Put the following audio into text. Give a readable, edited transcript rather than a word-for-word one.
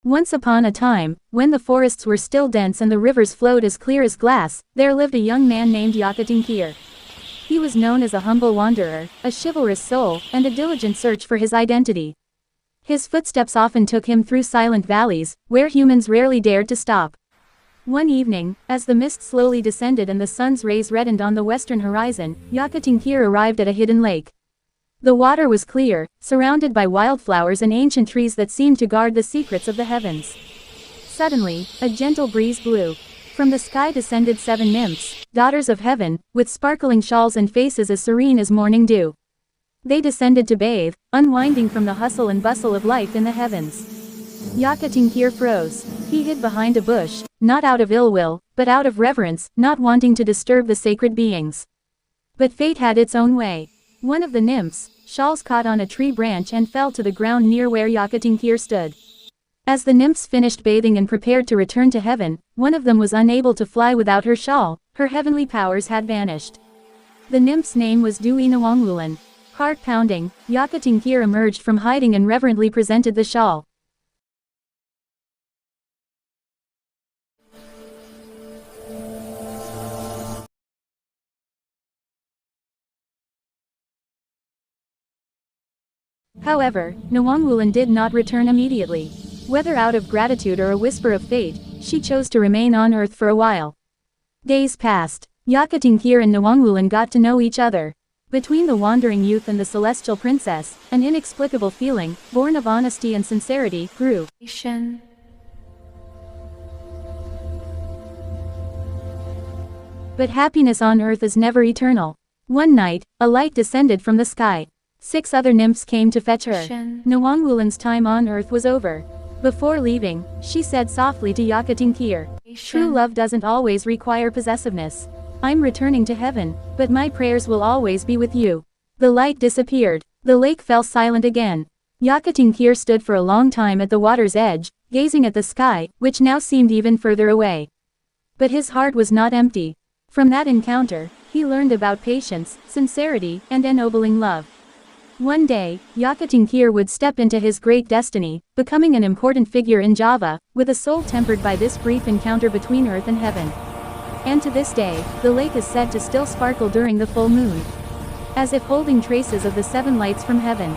Once upon a time, when the forests were still dense and the rivers flowed as clear as glass, there lived a young man named Jaka Tingkir. He was known as a humble wanderer, a chivalrous soul, and a diligent search for his identity. His footsteps often took him through silent valleys, where humans rarely dared to stop. One evening, as the mist slowly descended and the sun's rays reddened on the western horizon, Jaka Tingkir arrived at a hidden lake. The water was clear, surrounded by wildflowers and ancient trees that seemed to guard the secrets of the heavens. Suddenly, a gentle breeze blew. From the sky descended 7 nymphs, daughters of heaven, with sparkling shawls and faces as serene as morning dew. They descended to bathe, unwinding from the hustle and bustle of life in the heavens. Jaka Tingkir froze. He hid behind a bush, not out of ill will, but out of reverence, not wanting to disturb the sacred beings. But fate had its own way. One of the nymphs, shawls, caught on a tree branch and fell to the ground near where Jaka Tingkir stood. As the nymphs finished bathing and prepared to return to heaven, one of them was unable to fly without her shawl. Her heavenly powers had vanished. The nymph's name was unwinding. Heart pounding, Jaka Tingkir emerged from hiding and reverently presented the shawl. However, unwinding did not return immediately. Whether out of gratitude or a whisper of fate, she chose to remain on Earth for a while. Days passed. Jaka Tingkir and unwinding got to know each other. Between the wandering youth and the celestial princess, an inexplicable feeling, born of honesty and sincerity, grew. But happiness on Earth is never eternal. One night, a light descended from the sky. 6 other nymphs came to fetch her. Unwinding's time on Earth was over. Before leaving, she said softly to Jaka Tingkir, "True love doesn't always require possessiveness. I'm returning to heaven, but my prayers will always be with you." The light disappeared. The lake fell silent again. Jaka Tingkir stood for a long time at the water's edge, gazing at the sky, which now seemed even further away. But his heart was not empty. From that encounter, he learned about patience, sincerity, and ennobling love. One day, Jaka Tingkir would step into his great destiny, becoming an important figure in Java, with a soul tempered by this brief encounter between earth and heaven. And to this day, the lake is said to still sparkle during the full moon, as if holding traces of the 7 lights from heaven.